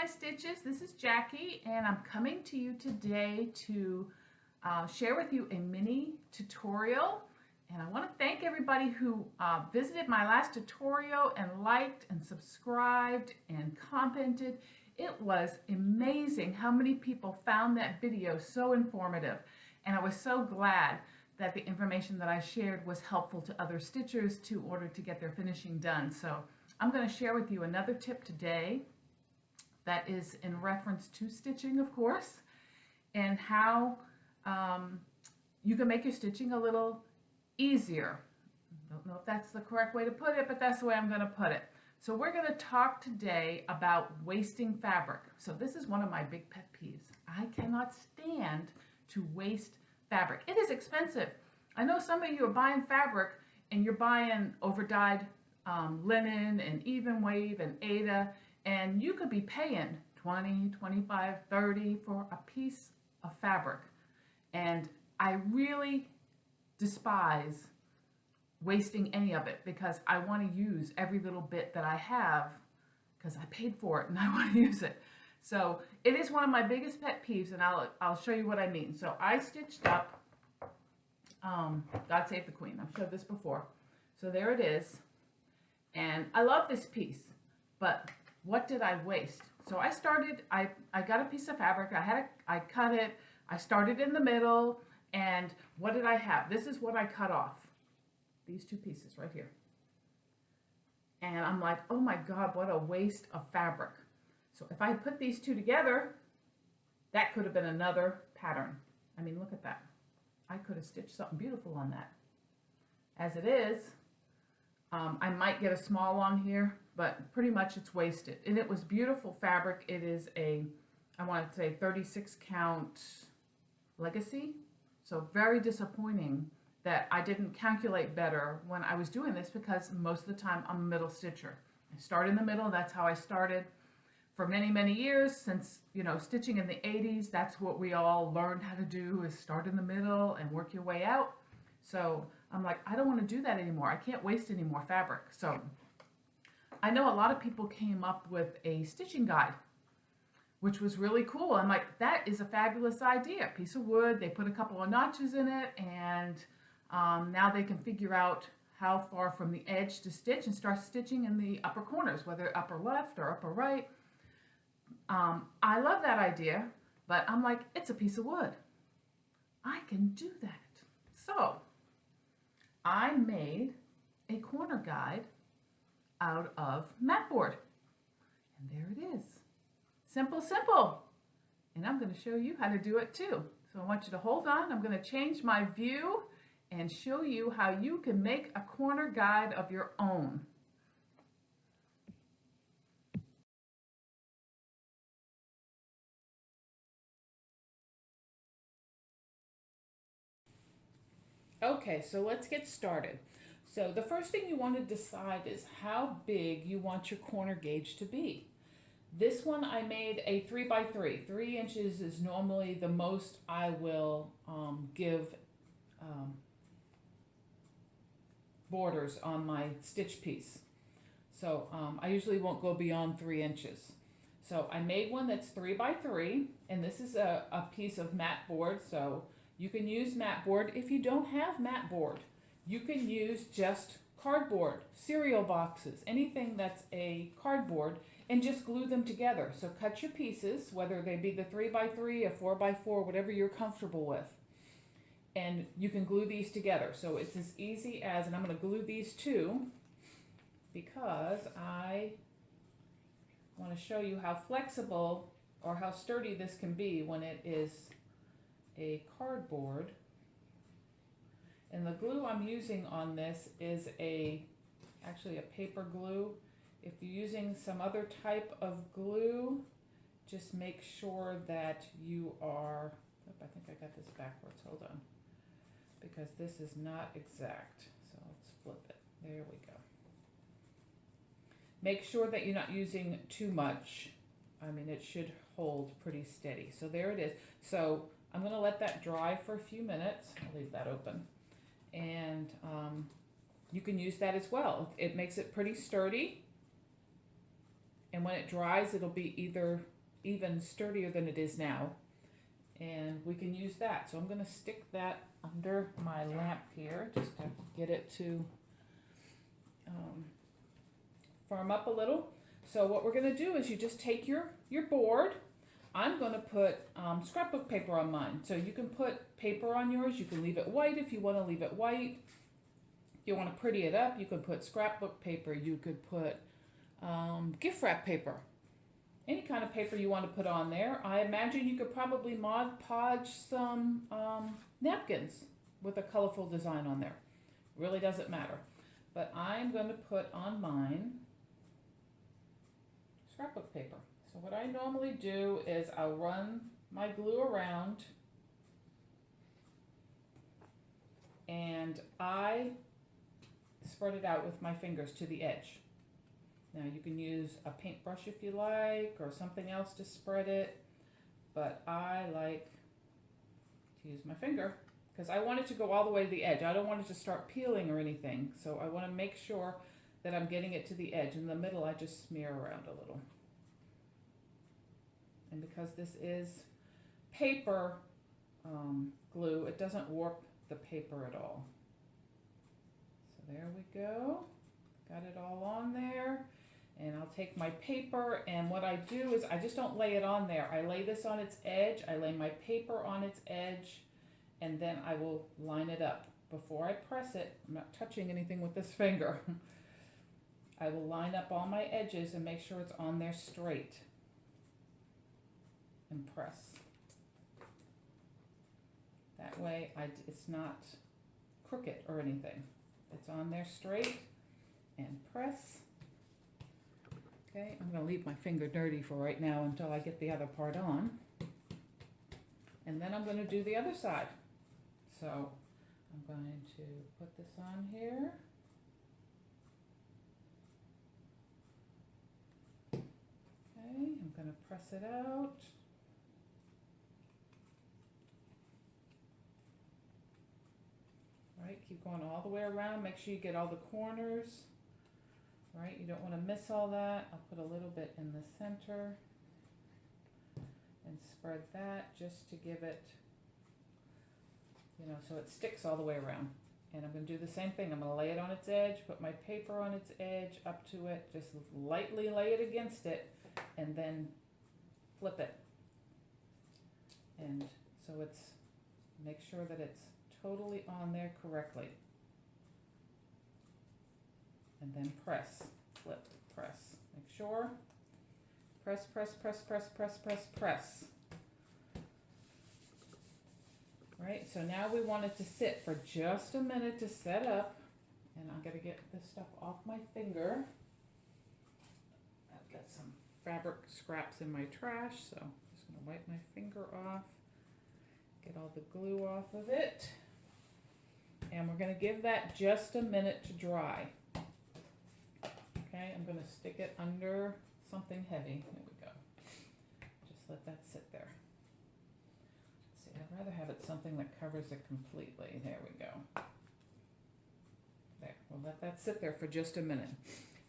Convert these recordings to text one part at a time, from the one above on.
my stitches. This is Jackie, and I'm coming to you today to share with you a mini tutorial. And I want to thank everybody who visited my last tutorial and liked and subscribed and commented. It was amazing how many people found that video so informative, and I was so glad that the information that I shared was helpful to other stitchers in order to get their finishing done. So I'm going to share with you another tip today that is in reference to stitching, of course, and how you can make your stitching a little easier. I don't know if that's the correct way to put it, but that's the way I'm going to put it. So we're going to talk today about wasting fabric. So this is one of my big pet peeves. I cannot stand to waste fabric. It is expensive. I know some of you are buying fabric and you're buying overdyed linen and even wave and Aida, and you could be paying $20, $25, $30 for a piece of fabric. And I really despise wasting any of it because I want to use every little bit that I have because I paid for it and I want to use it. So it is one of my biggest pet peeves, and I'll show you what I mean. So I stitched up God Save the Queen. I've showed this before. So there it is. And I love this piece, but what did I waste? So I got a piece of fabric, I cut it, I started in the middle, and what did I have? This is what I cut off. These two pieces right here. And I'm like, oh my God, what a waste of fabric. So if I put these two together, that could have been another pattern. I mean, look at that. I could have stitched something beautiful on that. As it is, I might get a small on here, but pretty much it's wasted. And it was beautiful fabric. It is I want to say 36 count legacy. So very disappointing that I didn't calculate better when I was doing this, because most of the time I'm a middle stitcher. I start in the middle. That's how I started for many, many years since, stitching in the 80s. That's what we all learned how to do, is start in the middle and work your way out. So I'm like, I don't want to do that anymore. I can't waste any more fabric. So I know a lot of people came up with a stitching guide, which was really cool. I'm like, that is a fabulous idea. Piece of wood, they put a couple of notches in it, and now they can figure out how far from the edge to stitch and start stitching in the upper corners, whether upper left or upper right. I love that idea, but I'm like, it's a piece of wood. I can do that. So I made a corner guide out of mat board. And there it is. Simple, simple. And I'm going to show you how to do it too. So I want you to hold on. I'm going to change my view and show you how you can make a corner guide of your own. Okay, so let's get started. So the first thing you want to decide is how big you want your corner gauge to be. This one I made a 3 by 3. 3 inches is normally the most I will give borders on my stitch piece. So I usually won't go beyond 3 inches. So I made one that's 3 by 3, and this is a piece of mat board. So you can use mat board. If you don't have mat board, you can use just cardboard, cereal boxes, anything that's a cardboard, and just glue them together. So cut your pieces, whether they be the 3 by 3, a 4 by 4, whatever you're comfortable with. And you can glue these together. So it's as easy as, and I'm going to glue these two because I want to show you how flexible or how sturdy this can be when it is a cardboard. And the glue I'm using on this is actually a paper glue. If you're using some other type of glue, just make sure that you are, I think I got this backwards, hold on, because this is not exact. So let's flip it, there we go. Make sure that you're not using too much. I mean, it should hold pretty steady. So there it is. So I'm gonna let that dry for a few minutes. I'll leave that open. And you can use that as well. It makes it pretty sturdy. and when it dries, it'll be either even sturdier than it is now, and we can use that. So I'm going to stick that under my lamp here just to get it to firm up a little. So what we're going to do is you just take your board. I'm going to put scrapbook paper on mine. So you can put paper on yours. You can leave it white if you want to leave it white. If you want to pretty it up, you could put scrapbook paper. You could put gift wrap paper. Any kind of paper you want to put on there. I imagine you could probably Mod Podge some napkins with a colorful design on there. Really doesn't matter. But I'm going to put on mine scrapbook paper. So what I normally do is I'll run my glue around and I spread it out with my fingers to the edge. Now you can use a paintbrush if you like or something else to spread it, but I like to use my finger because I want it to go all the way to the edge. I don't want it to start peeling or anything, so I want to make sure that I'm getting it to the edge. In the middle, I just smear around a little. And because this is paper glue, it doesn't warp the paper at all. So there we go. Got it all on there. And I'll take my paper, and what I do is I just don't lay it on there. I lay this on its edge, I lay my paper on its edge, and then I will line it up. Before I press it, I'm not touching anything with this finger. I will line up all my edges and make sure it's on there straight. And press. That way it's not crooked or anything. It's on there straight, and press. Okay, I'm going to leave my finger dirty for right now until I get the other part on. And then I'm going to do the other side. So I'm going to put this on here. Okay, I'm going to press it out. All right, keep going all the way around. Make sure you get all the corners. Right, you don't want to miss all that. I'll put a little bit in the center and spread that just to give it, so it sticks all the way around. And I'm going to do the same thing. I'm going to lay it on its edge, put my paper on its edge up to it, just lightly lay it against it, and then flip it. And so make sure that it's totally on there correctly. And then press, flip, press. Make sure. Press, press, press, press, press, press, press. Right, so now we want it to sit for just a minute to set up. And I'm going to get this stuff off my finger. I've got some fabric scraps in my trash, so I'm just going to wipe my finger off. Get all the glue off of it. And we're going to give that just a minute to dry. Okay, I'm going to stick it under something heavy. There we go. Just let that sit there. Let's see, I'd rather have it something that covers it completely. There we go. There, we'll let that sit there for just a minute.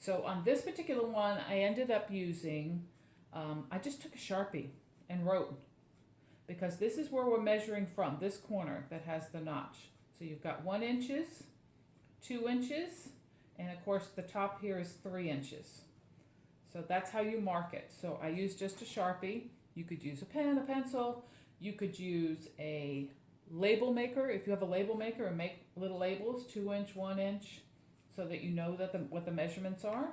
So on this particular one, I ended up using, I just took a Sharpie and wrote, because this is where we're measuring from, this corner that has the notch. So you've got 1 inch, 2 inches, and of course the top here is 3 inches. So that's how you mark it. So I used just a Sharpie. You could use a pen, a pencil. You could use a label maker if you have a label maker and make little labels, 2 inch, 1 inch, so that you know that what the measurements are.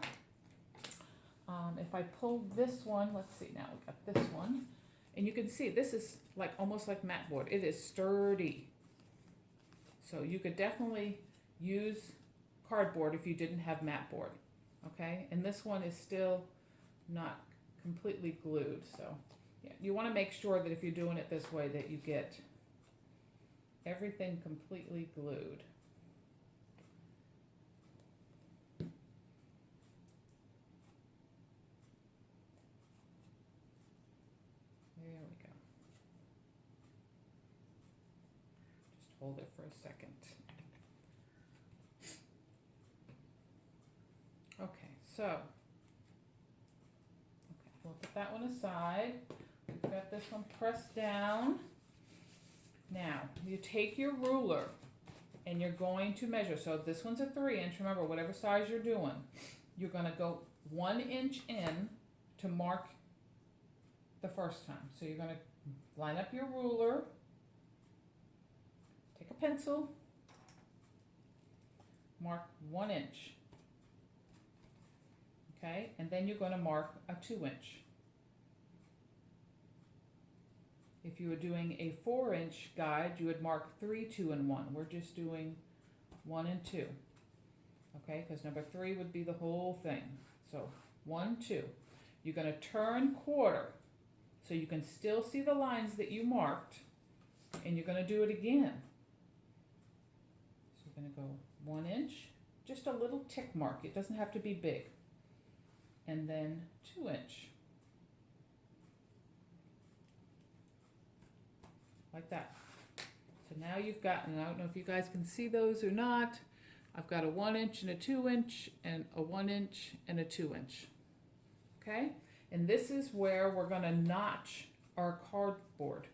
If I pull this one, let's see, now we've got this one, and you can see this is like almost like mat board. It is sturdy. So you could definitely use cardboard if you didn't have mat board, okay? And this one is still not completely glued, so yeah, you want to make sure that if you're doing it this way that you get everything completely glued. There we go. Just hold it for a second. Okay, so we'll put that one aside. We've got this one pressed down. Now, you take your ruler and you're going to measure. So if this one's a 3-inch, remember, whatever size you're doing, you're going to go 1 inch in to mark the first time. So you're going to line up your ruler, take a pencil, mark 1 inch. Okay, and then you're going to mark a 2-inch. If you were doing a 4-inch guide, you would mark 3, 2, and 1. We're just doing 1 and 2. Okay, because number 3 would be the whole thing. So 1, 2. You're going to turn quarter so you can still see the lines that you marked, and you're going to do it again. So you're going to go 1 inch, just a little tick mark. It doesn't have to be big. And then 2 inch. Like that. So now you've gotten, I don't know if you guys can see those or not, I've got a 1 inch and a 2 inch and a 1 inch and a 2 inch. Okay? And this is where we're going to notch our cardboard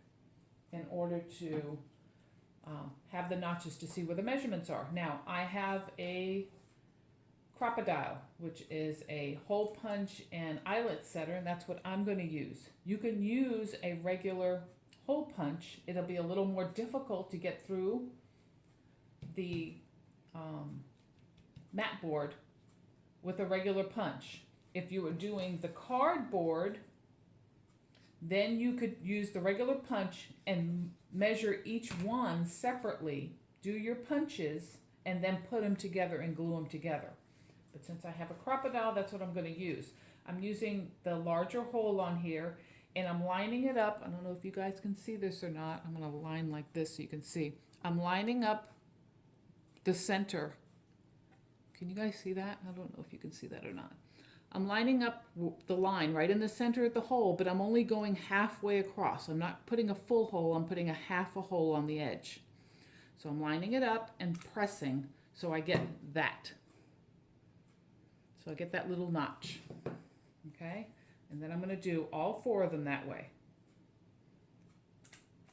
in order to have the notches to see where the measurements are. Now, I have a crocodile, which is a hole punch and eyelet setter, and that's what I'm going to use. You can use a regular hole punch. It'll be a little more difficult to get through the mat board with a regular punch. If you were doing the cardboard, then you could use the regular punch and measure each one separately, do your punches, and then put them together and glue them together. But since I have a crocodile, that's what I'm going to use. I'm using the larger hole on here, and I'm lining it up. I don't know if you guys can see this or not. I'm going to line like this so you can see. I'm lining up the center. Can you guys see that? I don't know if you can see that or not. I'm lining up the line right in the center of the hole, but I'm only going halfway across. I'm not putting a full hole. I'm putting a half a hole on the edge. So I'm lining it up and pressing so I get that. So I get that little notch. Okay? And then I'm going to do all 4 of them that way.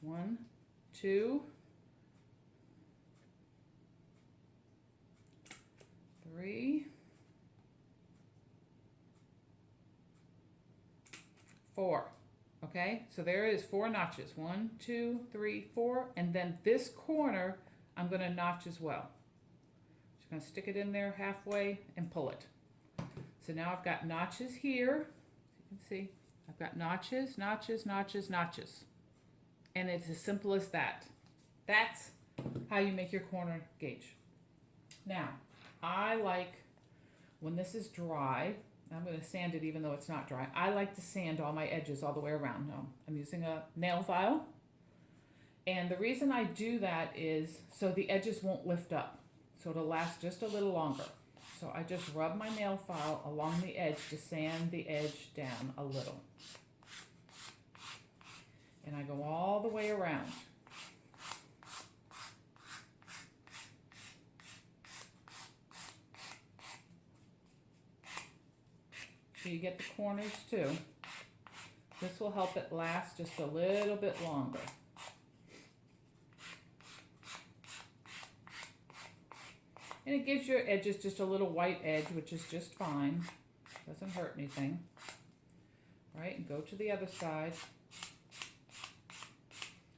1, 2, 3, 4. Okay, so there is 4 notches. 1, 2, 3, 4, and then this corner I'm going to notch as well. Just going to stick it in there halfway and pull it. So now I've got notches here. You can see I've got notches, notches, notches, notches, and it's as simple as that. That's how you make your corner gauge. Now, I like when this is dry. I'm going to sand it even though it's not dry. I like to sand all my edges all the way around. Now, I'm using a nail file, and the reason I do that is so the edges won't lift up, so it'll last just a little longer. So I just rub my nail file along the edge to sand the edge down a little. And I go all the way around. So you get the corners too. This will help it last just a little bit longer. And it gives your edges just a little white edge, which is just fine. Doesn't hurt anything. Right, and go to the other side.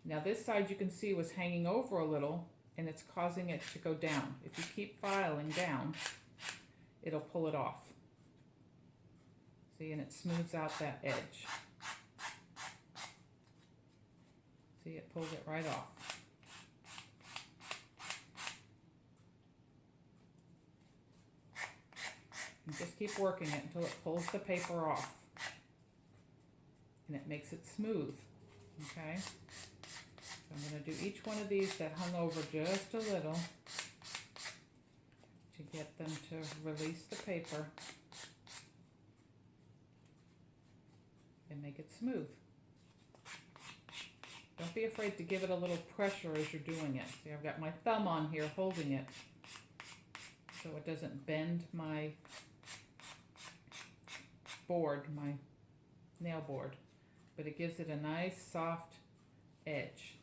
Now this side you can see was hanging over a little, and it's causing it to go down. If you keep filing down, it'll pull it off. See, and it smooths out that edge. See, it pulls it right off. And just keep working it until it pulls the paper off. And it makes it smooth. Okay? So I'm going to do each one of these that hung over just a little to get them to release the paper and make it smooth. Don't be afraid to give it a little pressure as you're doing it. See, I've got my thumb on here holding it so it doesn't bend my board, my nail board, but it gives it a nice soft edge.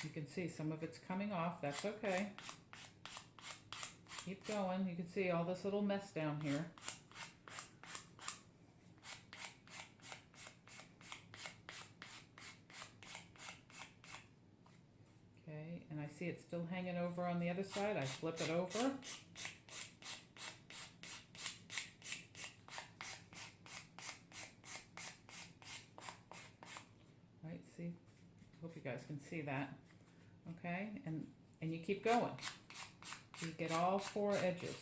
You can see some of it's coming off. That's okay. Keep going. You can see all this little mess down here. Okay, and I see it's still hanging over on the other side. I flip it over. Right, see? Hope you guys can see that. Okay, and you keep going. You get all 4 edges.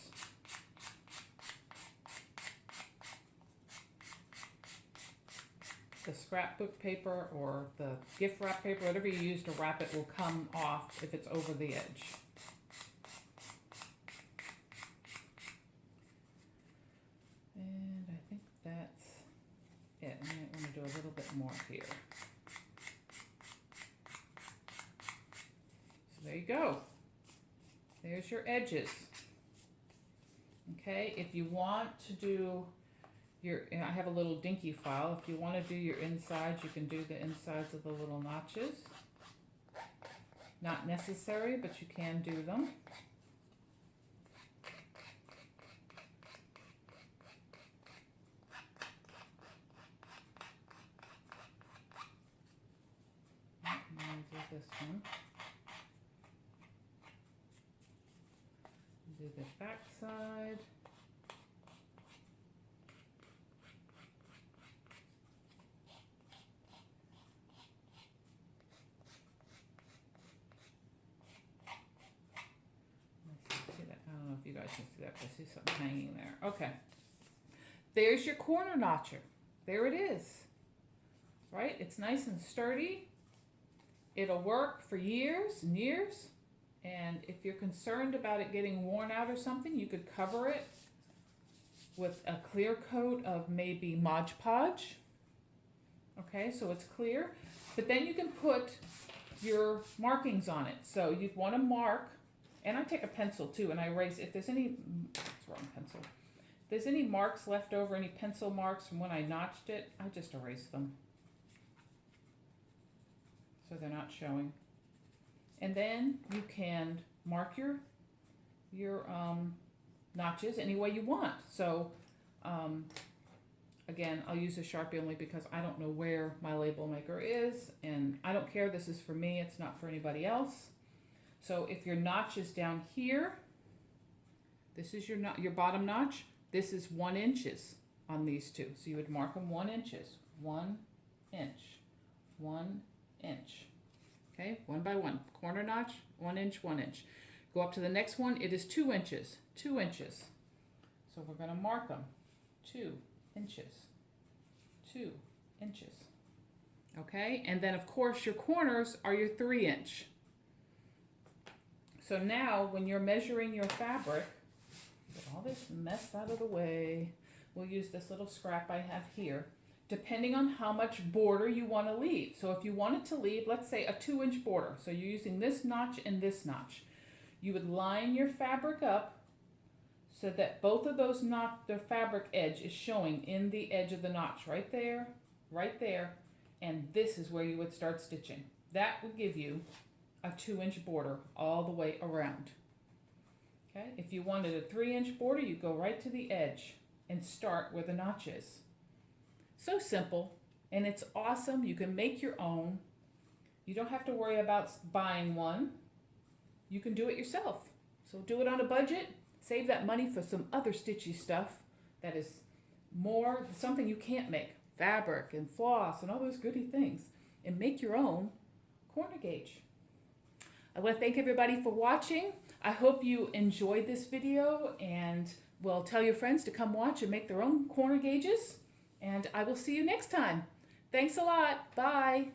The scrapbook paper or the gift wrap paper, whatever you use to wrap it, will come off if it's over the edge. And I think that's it. I might want to do a little bit more here. So there you go. There's your edges. Okay, if you want to do I have a little dinky file. If you want to do your insides, you can do the insides of the little notches. Not necessary, but you can do them. I'll do this one. Do the back side. I don't know if you guys can see that, but I see something hanging there. Okay. There's your corner notcher. There it is. Right? It's nice and sturdy. It'll work for years and years. And if you're concerned about it getting worn out or something, you could cover it with a clear coat of maybe Mod Podge. Okay, so it's clear. But then you can put your markings on it. So you'd want to mark. And I take a pencil too, and I erase, if there's any, wrong pencil. If there's any marks left over, any pencil marks from when I notched it, I just erase them. So they're not showing. And then you can mark your notches any way you want. So, again, I'll use a Sharpie only because I don't know where my label maker is, and I don't care, this is for me, it's not for anybody else. So if your notch is down here, this is your bottom notch. This is 1 inch on these two. So you would mark them 1 inch. 1 inch. 1 inch. Okay, 1 by 1. Corner notch, 1 inch, 1 inch. Go up to the next one. It is 2 inches. 2 inches. So we're going to mark them. 2 inches. 2 inches. Okay, and then of course your corners are your 3 inch. So now, when you're measuring your fabric, get all this mess out of the way. We'll use this little scrap I have here, depending on how much border you want to leave. So if you wanted to leave, let's say a 2 inch border, so you're using this notch and this notch, you would line your fabric up so that both of those the fabric edge is showing in the edge of the notch, right there, and this is where you would start stitching. That would give you a 2 inch border all the way around. Okay, if you wanted a 3 inch border, you go right to the edge and start where the notch is. So simple, and it's awesome. You can make your own. You don't have to worry about buying one. You can do it yourself. So do it on a budget. Save that money for some other stitchy stuff that is something you can't make. Fabric and floss and all those goody things. And make your own corner gauge. I want to thank everybody for watching. I hope you enjoyed this video, and will tell your friends to come watch and make their own corner gauges. And I will see you next time. Thanks a lot. Bye.